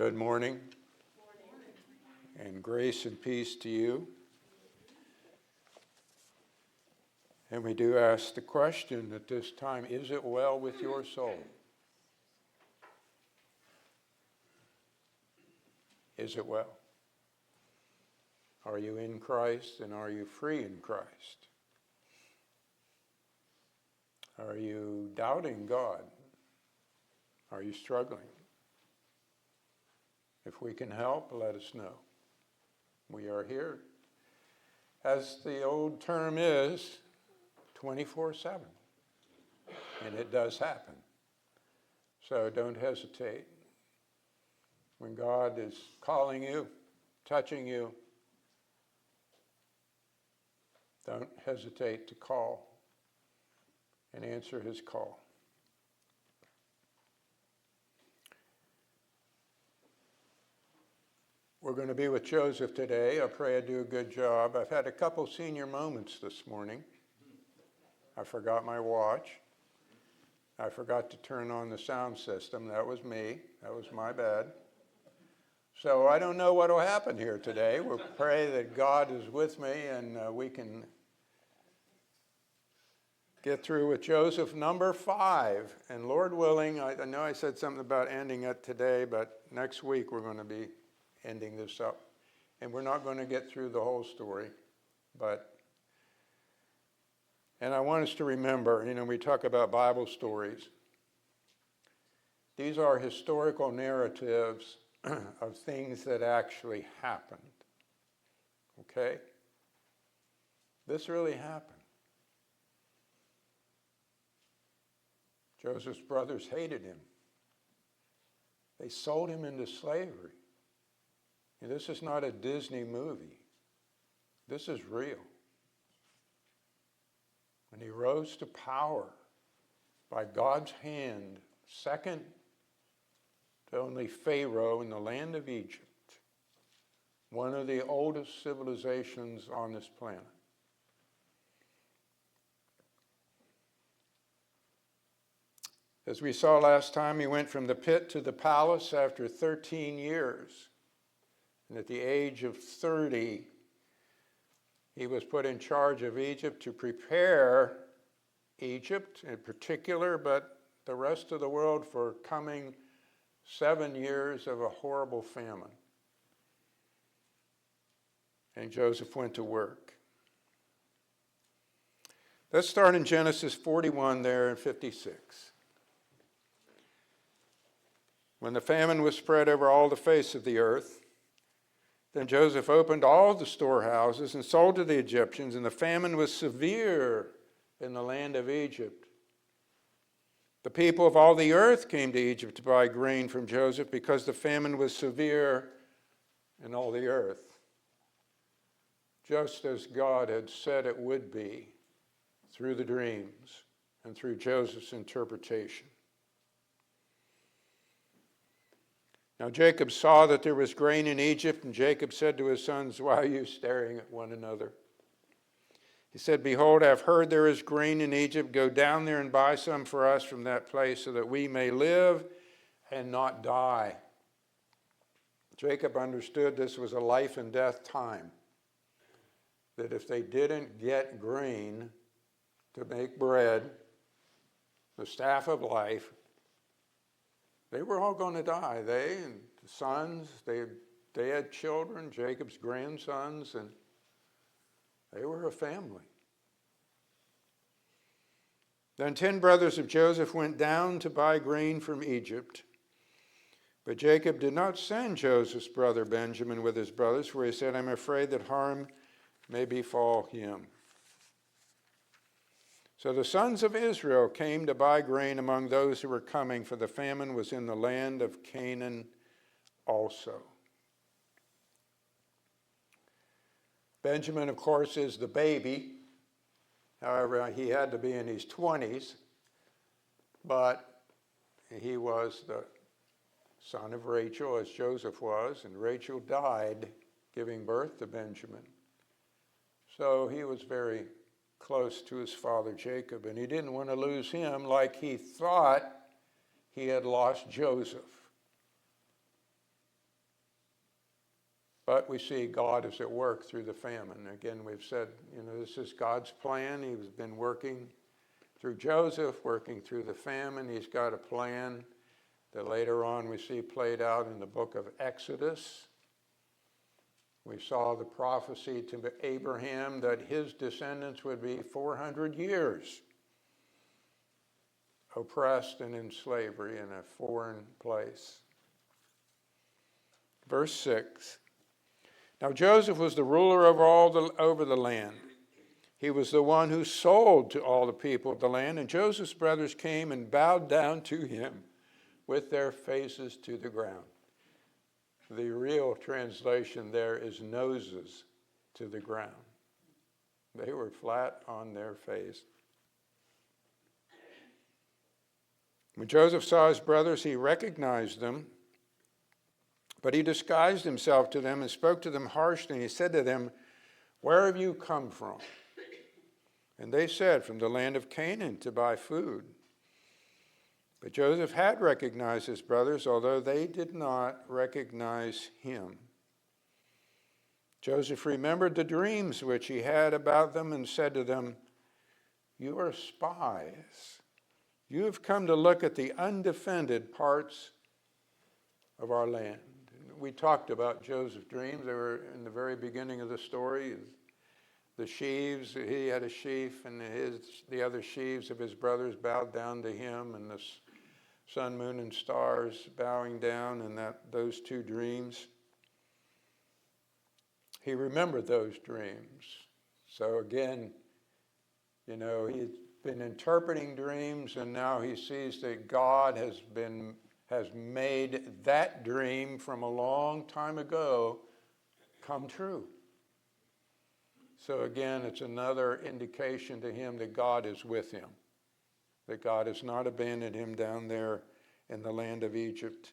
Good morning, and grace and peace to you. And we do ask the question at this time, is it well with your soul? Is it well? Are you in Christ and are you free in Christ? Are you doubting God? Are you struggling? If we can help, let us know. We are here, as the old term is, 24/7. And it does happen. So don't hesitate. When God is calling you, touching you, don't hesitate to call and answer his call. We're going to be with Joseph today. I pray I do a good job. I've had a couple senior moments this morning. I forgot my watch. I forgot to turn on the sound system. That was me. That was my bad. So I don't know what will happen here today. We'll pray that God is with me and we can get through with Joseph number 5. And Lord willing, I know I said something about ending it today, but next week we're going to be ending this up. And we're not going to get through the whole story. And I want us to remember, we talk about Bible stories. These are historical narratives of things that actually happened. Okay? This really happened. Joseph's brothers hated him. They sold him into slavery. And this is not a Disney movie. This is real. And he rose to power by God's hand, second to only Pharaoh in the land of Egypt, one of the oldest civilizations on this planet. As we saw last time, he went from the pit to the palace after 13 years. And at the age of 30, he was put in charge of Egypt to prepare Egypt in particular, but the rest of the world for coming 7 years of a horrible famine. And Joseph went to work. Let's start in Genesis 41 there in 56. When the famine was spread over all the face of the earth, then Joseph opened all the storehouses and sold to the Egyptians, and the famine was severe in the land of Egypt. The people of all the earth came to Egypt to buy grain from Joseph because the famine was severe in all the earth, just as God had said it would be through the dreams and through Joseph's interpretation. Now Jacob saw that there was grain in Egypt, and Jacob said to his sons, "Why are you staring at one another?" He said, "Behold, I have heard there is grain in Egypt. Go down there and buy some for us from that place so that we may live and not die." Jacob understood this was a life and death time, that if they didn't get grain to make bread, the staff of life, they were all going to die. They and the sons, they had children, Jacob's grandsons, and they were a family. Then 10 brothers of Joseph went down to buy grain from Egypt. But Jacob did not send Joseph's brother Benjamin with his brothers, for he said, "I'm afraid that harm may befall him." So the sons of Israel came to buy grain among those who were coming, for the famine was in the land of Canaan also. Benjamin, of course, is the baby. However, he had to be in his 20s, but he was the son of Rachel, as Joseph was, and Rachel died giving birth to Benjamin. So he was very close to his father Jacob, and he didn't want to lose him like he thought he had lost Joseph. But we see God is at work through the famine. Again, we've said, this is God's plan. He's been working through Joseph, working through the famine. He's got a plan that later on we see played out in the book of Exodus. We saw the prophecy to Abraham that his descendants would be 400 years oppressed and in slavery in a foreign place. Verse 6. Now Joseph was the ruler over the land. He was the one who sold to all the people of the land, and Joseph's brothers came and bowed down to him with their faces to the ground. The real translation there is noses to the ground. They were flat on their face. When Joseph saw his brothers, he recognized them, but he disguised himself to them and spoke to them harshly. And he said to them, "Where have you come from?" And they said, "From the land of Canaan to buy food." But Joseph had recognized his brothers, although they did not recognize him. Joseph remembered the dreams which he had about them and said to them, "You are spies. You have come to look at the undefended parts of our land." We talked about Joseph's dreams. They were in the very beginning of the story. The sheaves, he had a sheaf, and the other sheaves of his brothers bowed down to him, and the sun, moon, and stars bowing down, and those two dreams. He remembered those dreams. So again, he's been interpreting dreams, and now he sees that God has made that dream from a long time ago come true. So again, it's another indication to him that God is with him, that God has not abandoned him down there in the land of Egypt.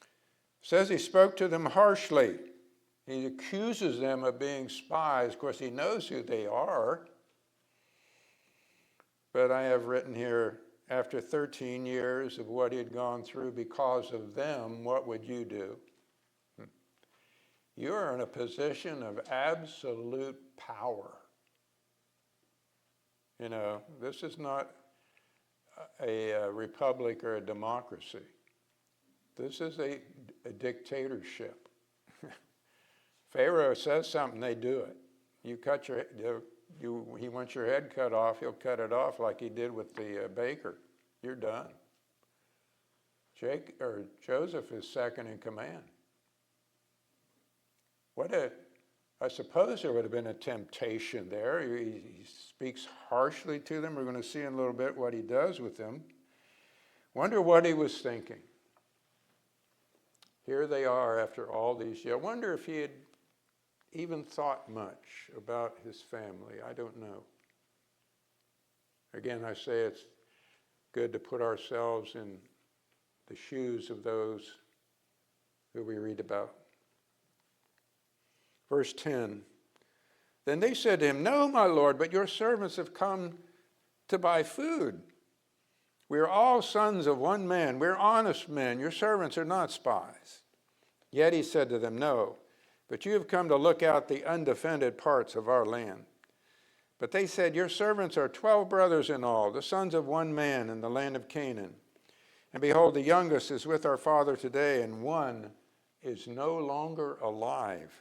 It says he spoke to them harshly. He accuses them of being spies. Of course, he knows who they are. But I have written here, after 13 years of what he had gone through because of them, what would you do? You are in a position of absolute power. This is not a republic or a democracy. This is a dictatorship. Pharaoh says something, they do it. He wants your head cut off, he'll cut it off like he did with the baker. You're done. Joseph is second in command. I suppose there would have been a temptation there. He speaks harshly to them. We're going to see in a little bit what he does with them. Wonder what he was thinking. Here they are after all these years. I wonder if he had even thought much about his family. I don't know. Again, I say it's good to put ourselves in the shoes of those who we read about. Verse 10, then they said to him, "No, my lord, but your servants have come to buy food. We are all sons of one man. We're honest men. Your servants are not spies." Yet he said to them, "No, but you have come to look out the undefended parts of our land." But they said, "Your servants are 12 brothers in all, the sons of one man in the land of Canaan. And behold, the youngest is with our father today, and one is no longer alive."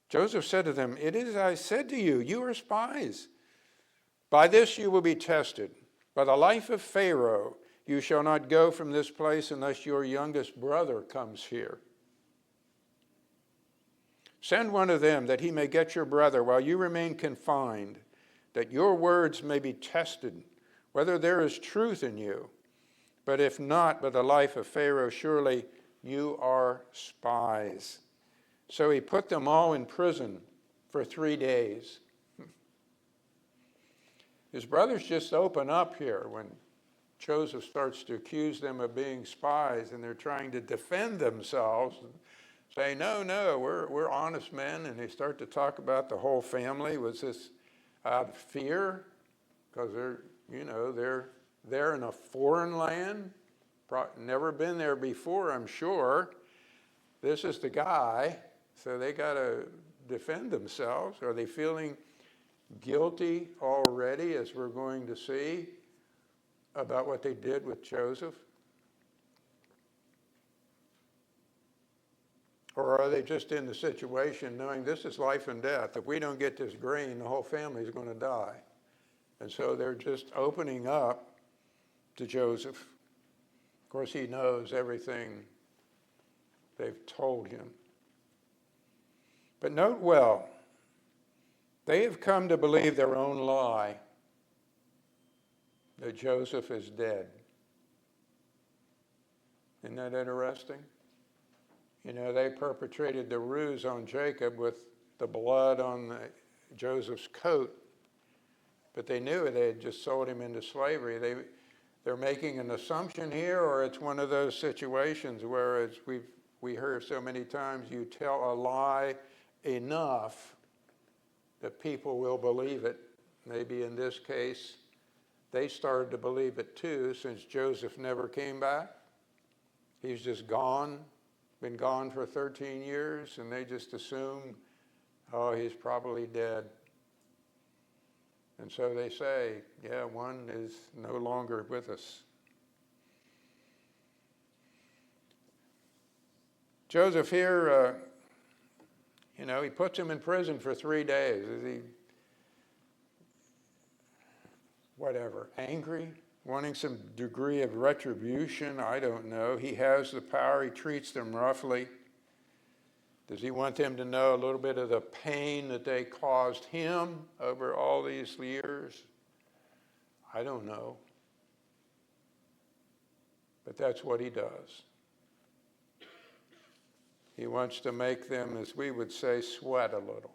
Joseph said to them, "It is as I said to you, you are spies. By this you will be tested. By the life of Pharaoh, you shall not go from this place unless your youngest brother comes here. Send one of them that he may get your brother while you remain confined, that your words may be tested, whether there is truth in you. But if not, by the life of Pharaoh, surely you are spies." So he put them all in prison for 3 days. His brothers just open up here when Joseph starts to accuse them of being spies, and they're trying to defend themselves and say, no, we're honest men. And they start to talk about the whole family. Was this out of fear? Because they're in a foreign land, never been there before, I'm sure. this is the guy, so they got to defend themselves. Are they feeling guilty already, as we're going to see, about what they did with Joseph? Or are they just in the situation knowing this is life and death? If we don't get this grain, the whole family is going to die. And so they're just opening up to Joseph. Of course, he knows everything they've told him. But note well, they have come to believe their own lie, that Joseph is dead. Isn't that interesting? You know, they perpetrated the ruse on Jacob with the blood on Joseph's coat, but they knew they had just sold him into slavery. They're making an assumption here, or it's one of those situations where we heard so many times, you tell a lie enough that people will believe it. Maybe in this case, they started to believe it too, since Joseph never came back. He's just gone, been gone for 13 years, and they just assume, oh, he's probably dead. And so they say, yeah, one is no longer with us. Joseph here, he puts him in prison for 3 days. Is he, angry? Wanting some degree of retribution? I don't know. He has the power. He treats them roughly. Does he want them to know a little bit of the pain that they caused him over all these years? I don't know. But that's what he does. He wants to make them, as we would say, sweat a little.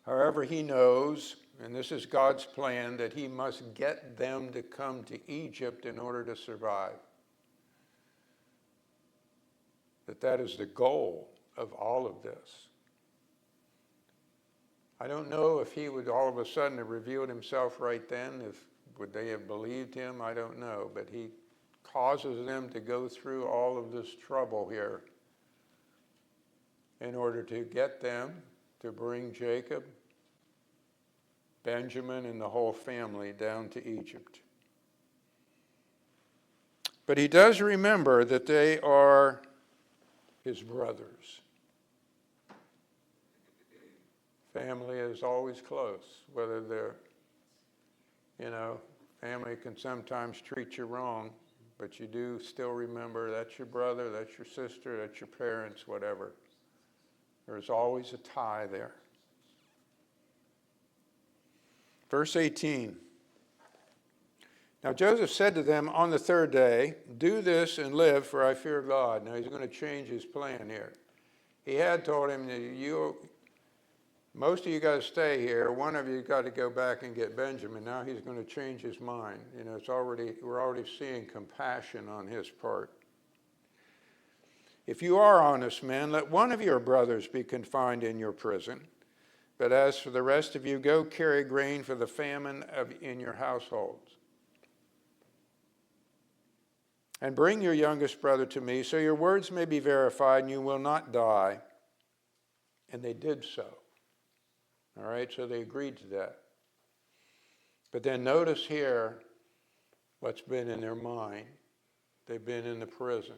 However, he knows, and this is God's plan, that he must get them to come to Egypt in order to survive. That is the goal of all of this. I don't know if he would all of a sudden have revealed himself right then. Would they have believed him? I don't know. But he causes them to go through all of this trouble here in order to get them to bring Jacob, Benjamin, and the whole family down to Egypt. But he does remember that they are his brothers. Family is always close, whether they're, family can sometimes treat you wrong, but you do still remember that's your brother, that's your sister, that's your parents, whatever. There's always a tie there. Verse 18. Now Joseph said to them on the third day, do this and live, for I fear God. Now he's going to change his plan here. He had told him that most of you got to stay here. One of you got to go back and get Benjamin. Now he's going to change his mind. We're already seeing compassion on his part. If you are honest men, let one of your brothers be confined in your prison. But as for the rest of you, go carry grain for the famine in your households. And bring your youngest brother to me, so your words may be verified and you will not die. And they did so. All right, so they agreed to that. But then notice here what's been in their mind. They've been in the prison.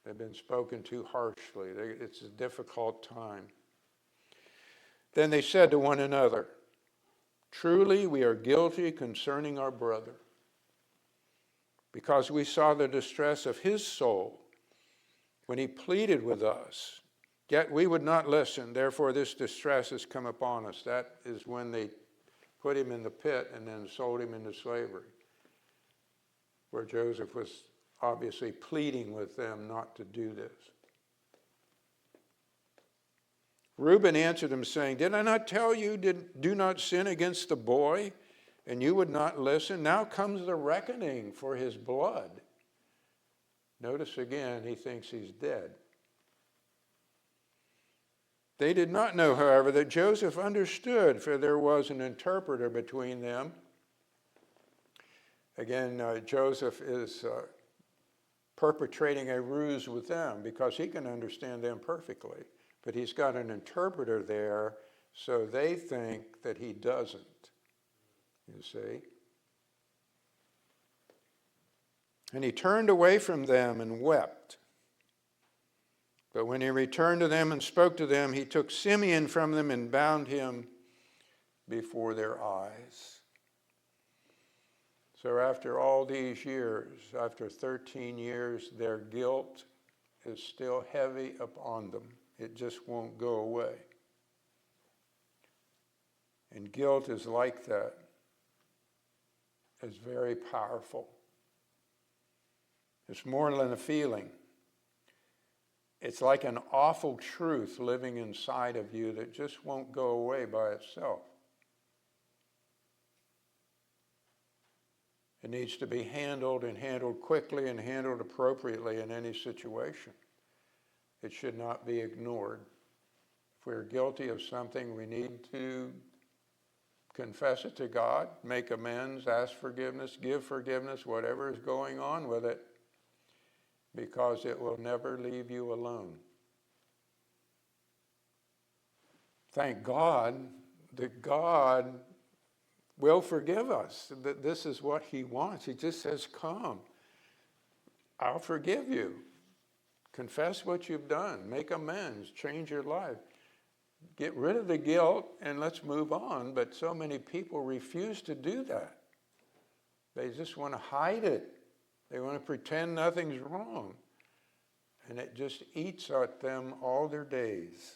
They've been spoken to harshly. It's a difficult time. Then they said to one another, truly we are guilty concerning our brother, because we saw the distress of his soul when he pleaded with us. Yet we would not listen, therefore this distress has come upon us. That is when they put him in the pit and then sold him into slavery, where Joseph was obviously pleading with them not to do this. Reuben answered him, saying, did I not tell you, do not sin against the boy? And you would not listen. Now comes the reckoning for his blood. Notice again, he thinks he's dead. They did not know, however, that Joseph understood, for there was an interpreter between them. Again, Joseph is perpetrating a ruse with them because he can understand them perfectly. But he's got an interpreter there, so they think that he doesn't, you see. And he turned away from them and wept. But when he returned to them and spoke to them, he took Simeon from them and bound him before their eyes. So after all these years, after 13 years, their guilt is still heavy upon them. It just won't go away. And guilt is like that. It's very powerful. It's more than a feeling. It's like an awful truth living inside of you that just won't go away by itself. It needs to be handled, and handled quickly, and handled appropriately in any situation. It should not be ignored. If we're guilty of something, we need to confess it to God, make amends, ask forgiveness, give forgiveness, whatever is going on with it, because it will never leave you alone. Thank God that God will forgive us. That this is what he wants. He just says, come, I'll forgive you. Confess what you've done. Make amends. Change your life. Get rid of the guilt and let's move on. But so many people refuse to do that. They just want to hide it. They want to pretend nothing's wrong. And it just eats at them all their days.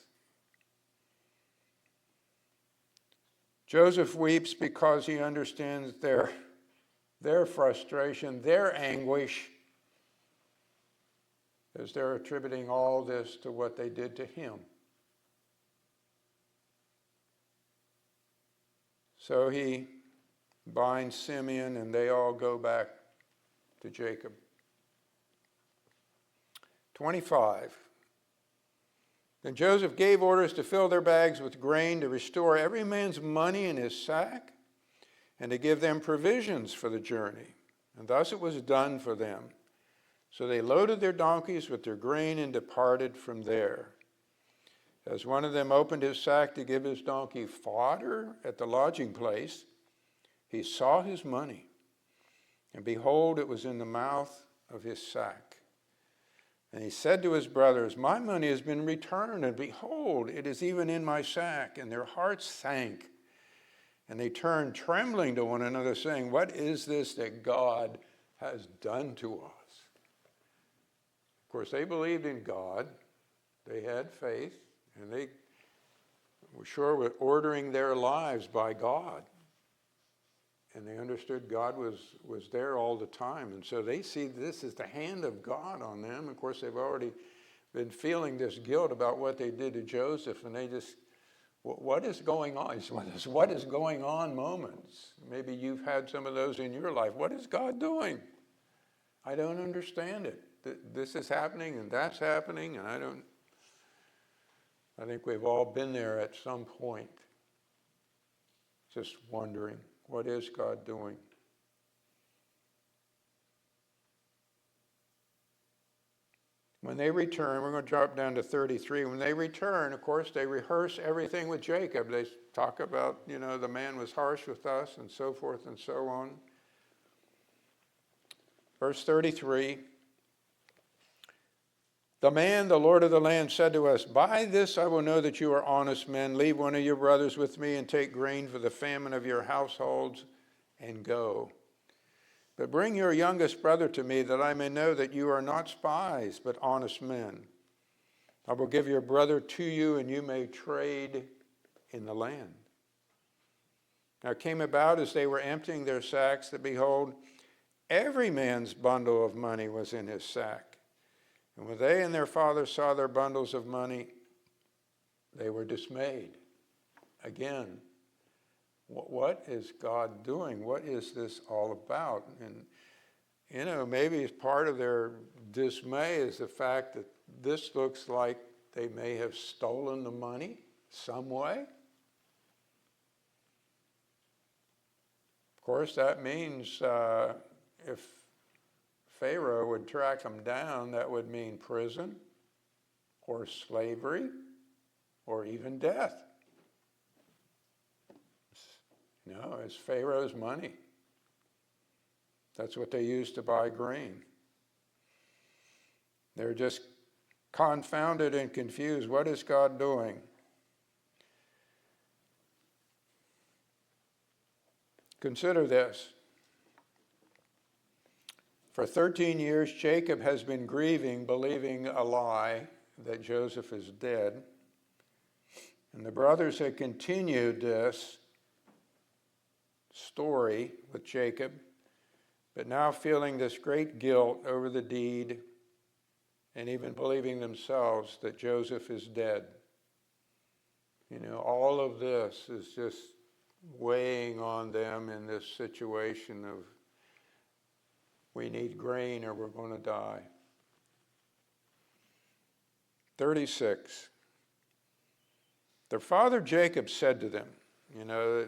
Joseph weeps because he understands their frustration, their anguish, as they're attributing all this to what they did to him. So he binds Simeon, and they all go back to Jacob. 25. Then Joseph gave orders to fill their bags with grain, to restore every man's money in his sack, and to give them provisions for the journey. And thus it was done for them. So they loaded their donkeys with their grain and departed from there. As one of them opened his sack to give his donkey fodder at the lodging place, he saw his money, and behold, it was in the mouth of his sack. And he said to his brothers, my money has been returned, and behold, it is even in my sack. And their hearts sank. And they turned trembling to one another, saying, what is this that God has done to us? Of course, they believed in God. They had faith, and they were sure were ordering their lives by God. And they understood God was there all the time. And so they see this as the hand of God on them. Of course, they've already been feeling this guilt about what they did to Joseph. And they just, what is going on? It's one of those what is going on moments. Maybe you've had some of those in your life. What is God doing? I don't understand it. This is happening and that's happening. And I think we've all been there at some point. Just wondering. What is God doing? When they return, we're going to drop down to 33. When they return, of course, they rehearse everything with Jacob. They talk about, the man was harsh with us and so forth and so on. Verse 33. The man, the Lord of the land, said to us, by this I will know that you are honest men. Leave one of your brothers with me and take grain for the famine of your households and go. But bring your youngest brother to me, that I may know that you are not spies, but honest men. I will give your brother to you, and you may trade in the land. Now it came about as they were emptying their sacks that, behold, every man's bundle of money was in his sack. And when they and their father saw their bundles of money, they were dismayed. Again, what is God doing? What is this all about? And, maybe part of their dismay is the fact that this looks like they may have stolen the money some way. Of course, that means if Pharaoh would track them down, that would mean prison or slavery or even death. No, it's Pharaoh's money. That's what they used to buy grain. They're just confounded and confused. What is God doing? Consider this. For 13 years, Jacob has been grieving, believing a lie that Joseph is dead. And the brothers had continued this story with Jacob, but now feeling this great guilt over the deed and even believing themselves that Joseph is dead. You know, all of this is just weighing on them in this situation of we need grain or we're going to die. 36. Their father Jacob said to them, you know,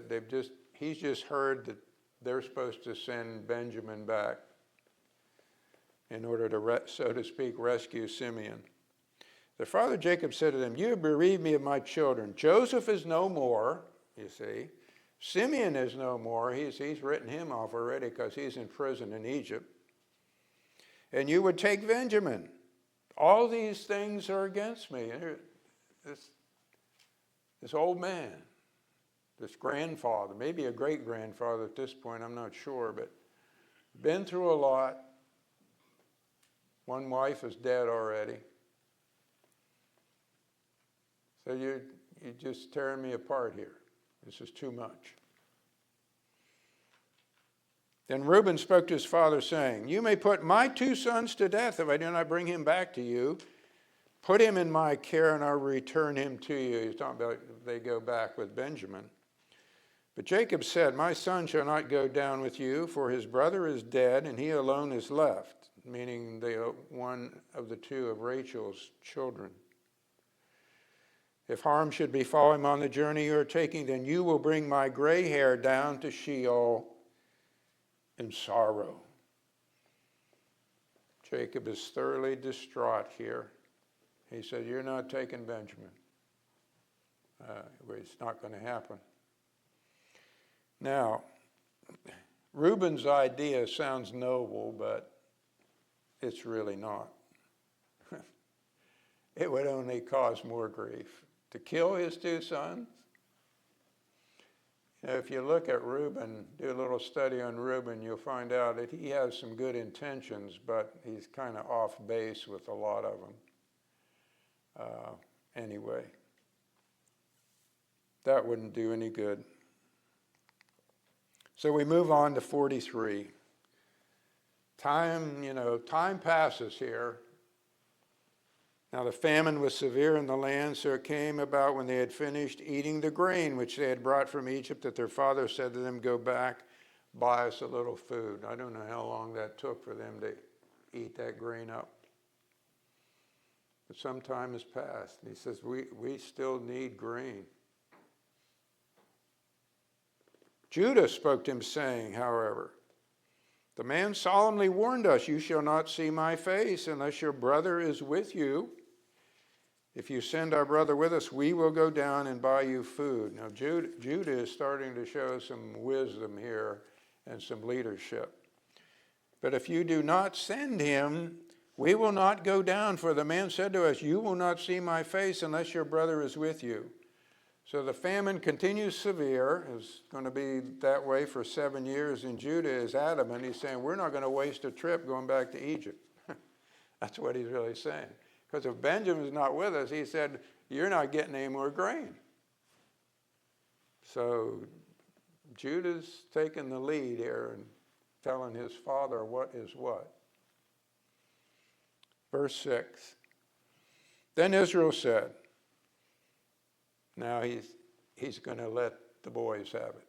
he's just heard that they're supposed to send Benjamin back in order to, so to speak, rescue Simeon. Their father Jacob said to them, you have bereaved me of my children. Joseph is no more, you see. Simeon is no more. He's written him off already because he's in prison in Egypt. And you would take Benjamin. All these things are against me. This old man, this grandfather, maybe a great-grandfather at this point, I'm not sure, but been through a lot. One wife is dead already. So you're just tearing me apart here. This is too much. Then Reuben spoke to his father, saying, you may put my 2 sons to death if I do not bring him back to you. Put him in my care, and I'll return him to you. He's talking about if they go back with Benjamin. But Jacob said, my son shall not go down with you, for his brother is dead, and he alone is left, meaning one of the 2 of Rachel's children. If harm should befall him on the journey you are taking, then you will bring my gray hair down to Sheol in sorrow. Jacob is thoroughly distraught here. He said, you're not taking Benjamin. It's not going to happen. Now, Reuben's idea sounds noble, but it's really not. It would only cause more grief. To kill his 2 sons? You know, if you look at Reuben, do a little study on Reuben, you'll find out that he has some good intentions, but he's kind of off base with a lot of them. Anyway, that wouldn't do any good. So we move on to 43. Time passes here. Now the famine was severe in the land, so it came about when they had finished eating the grain which they had brought from Egypt that their father said to them, go back, buy us a little food. I don't know how long that took for them to eat that grain up. But some time has passed. And he says, we still need grain. Judah spoke to him, saying, however, the man solemnly warned us, you shall not see my face unless your brother is with you. If you send our brother with us, we will go down and buy you food. Now, Judah is starting to show some wisdom here and some leadership. But if you do not send him, we will not go down, for the man said to us, you will not see my face unless your brother is with you. So the famine continues severe. It's going to be that way for 7 years, and Judah is adamant. He's saying, we're not going to waste a trip going back to Egypt. That's what he's really saying. Because if Benjamin's not with us, he said, you're not getting any more grain. So Judah's taking the lead here and telling his father what is what. Verse 6. Then Israel said, now he's going to let the boys have it.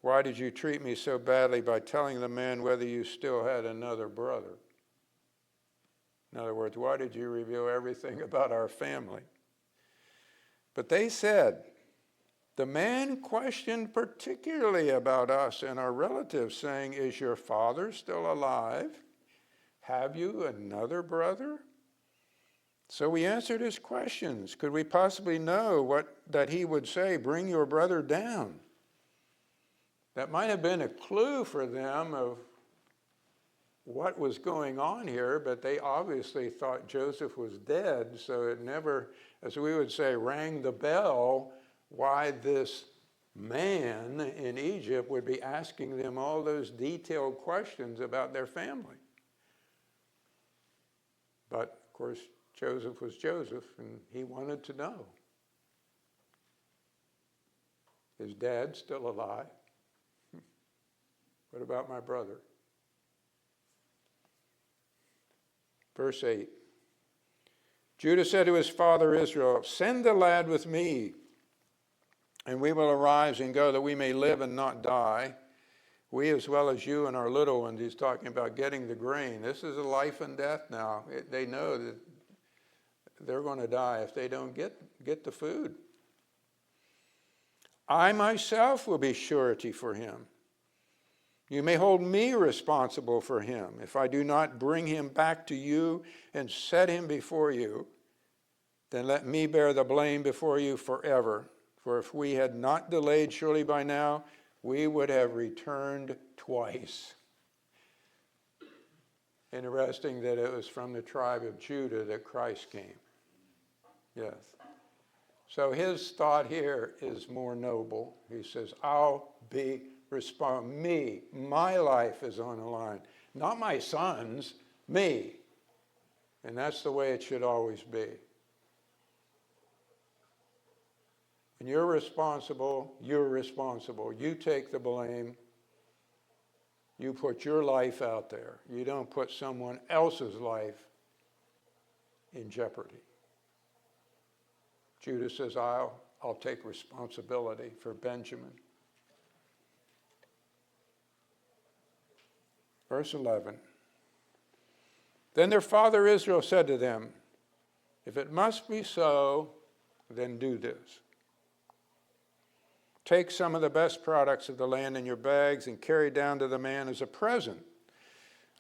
Why did you treat me so badly by telling the man whether you still had another brother? In other words, why did you reveal everything about our family? But they said, The man questioned particularly about us and our relatives, saying, "Is your father still alive? Have you another brother?" So we answered his questions. Could we possibly know that he would say, "Bring your brother down"? That might have been a clue for them of what was going on here, but they obviously thought Joseph was dead, so it never, as we would say, rang the bell why this man in Egypt would be asking them all those detailed questions about their family. But, of course, Joseph was Joseph, and he wanted to know. Is Dad still alive? What about my brother? Verse 8. Judah said to his father Israel, "Send the lad with me, and we will arise and go, that we may live and not die, we as well as you and our little ones." He's talking about getting the grain. This is a life and death now. They know that they're going to die if they don't get the food. "I myself will be surety for him. You may hold me responsible for him if I do not bring him back to you and set him before you. Then let me bear the blame before you forever. For if we had not delayed, surely by now we would have returned twice." Interesting that it was from the tribe of Judah that Christ came. Yes. So his thought here is more noble. He says, I'll be my life is on the line. Not my sons, me. And that's the way it should always be. When you're responsible, you're responsible. You take the blame. You put your life out there. You don't put someone else's life in jeopardy. Judah says, I'll take responsibility for Benjamin. Verse 11. Then their father Israel said to them, "If it must be so, then do this. Take some of the best products of the land in your bags and carry down to the man as a present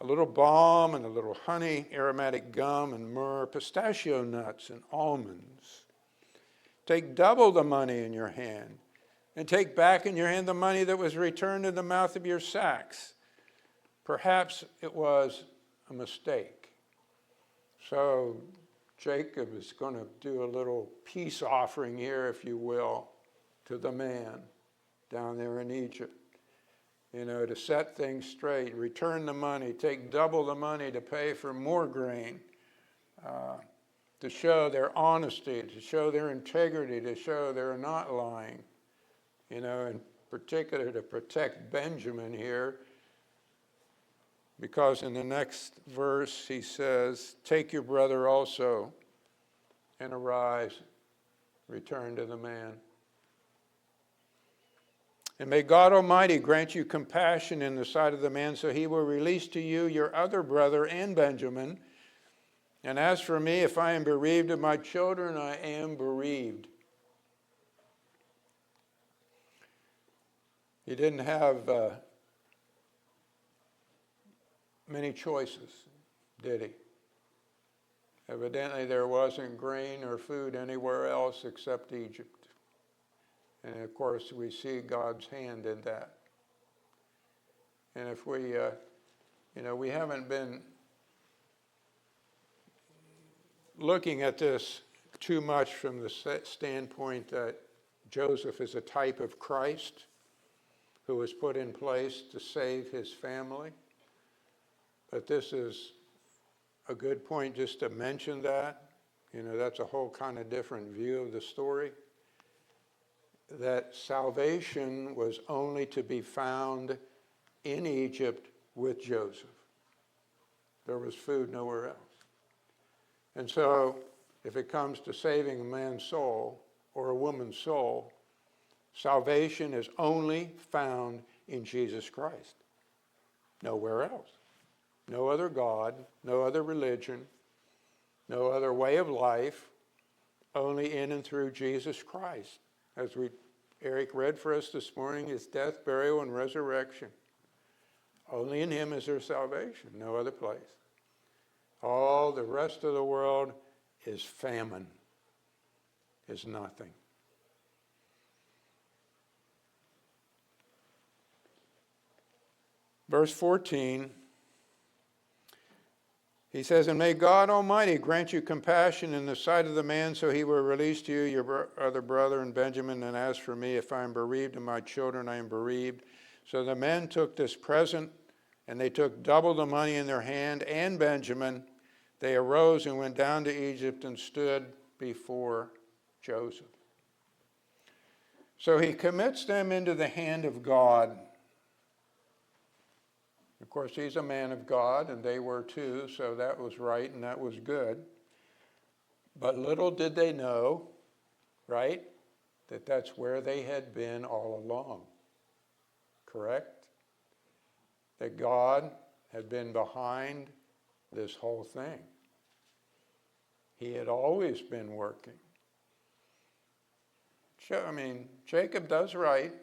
a little balm and a little honey, aromatic gum and myrrh, pistachio nuts and almonds. Take double the money in your hand, and take back in your hand the money that was returned in the mouth of your sacks. Perhaps it was a mistake." So Jacob is going to do a little peace offering here, if you will, to the man down there in Egypt. To set things straight, return the money, take double the money to pay for more grain, to show their honesty, to show their integrity, to show they're not lying. In particular to protect Benjamin here, because in the next verse he says, "Take your brother also and arise, return to the man. And may God Almighty grant you compassion in the sight of the man, so he will release to you your other brother and Benjamin. And as for me, if I am bereaved of my children, I am bereaved." He didn't have many choices, did he? Evidently there wasn't grain or food anywhere else except Egypt. And of course we see God's hand in that. And if we haven't been looking at this too much from the standpoint that Joseph is a type of Christ who was put in place to save his family. But this is a good point just to mention that. That's a whole kind of different view of the story. That salvation was only to be found in Egypt with Joseph. There was food nowhere else. And so, if it comes to saving a man's soul or a woman's soul, salvation is only found in Jesus Christ. Nowhere else. No other God, no other religion, no other way of life, only in and through Jesus Christ, as we Eric read for us this morning, his death, burial, and resurrection. Only in him is there salvation, no other place. All the rest of the world is famine, is nothing. Verse 14, he says, and may God Almighty grant you compassion in the sight of the man, so he will release to you your other brother and Benjamin. And as for me, if I am bereaved of my children, I am bereaved. So the men took this present, and they took double the money in their hand and Benjamin. They arose and went down to Egypt and stood before Joseph. So he commits them into the hand of God. Of course, he's a man of God, and they were too, so that was right and that was good. But little did they know, right, that that's where they had been all along. Correct? That God had been behind this whole thing. He had always been working. Jacob does right.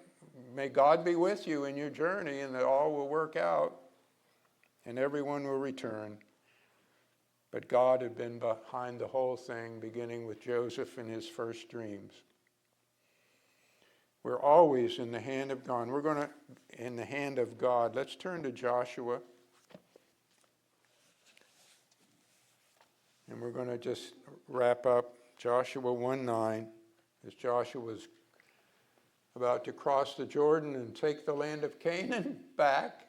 May God be with you in your journey, and that all will work out, and everyone will return. But God had been behind the whole thing, beginning with Joseph and his first dreams. We're always in the hand of God. In the hand of God. Let's turn to Joshua. And we're going to just wrap up Joshua 1:9, as Joshua was about to cross the Jordan and take the land of Canaan back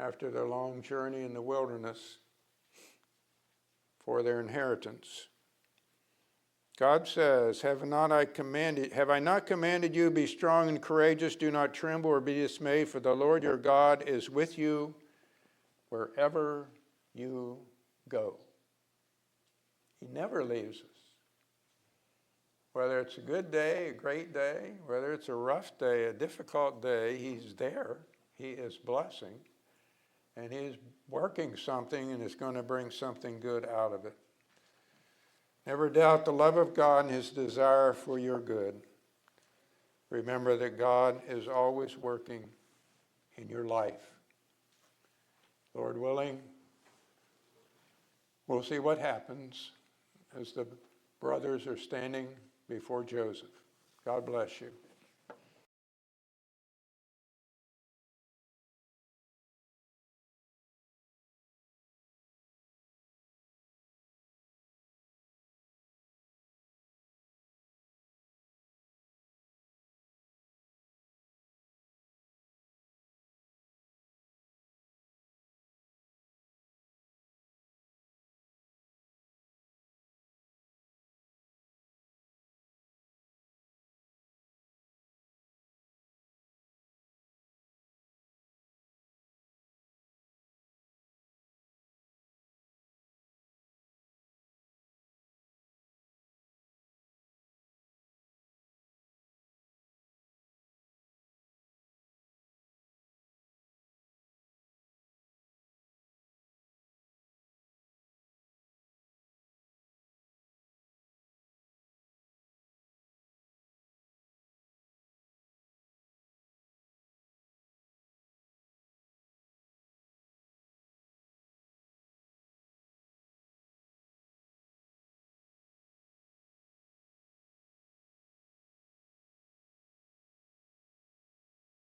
after their long journey in the wilderness for their inheritance. God says, have I not commanded you, be strong and courageous, do not tremble or be dismayed, for the Lord your God is with you wherever you go. He never leaves us. Whether it's a good day, a great day, whether it's a rough day, a difficult day, he's there. He is blessing. And he's working something and is going to bring something good out of it. Never doubt the love of God and his desire for your good. Remember that God is always working in your life. Lord willing, we'll see what happens as the brothers are standing before Joseph. God bless you.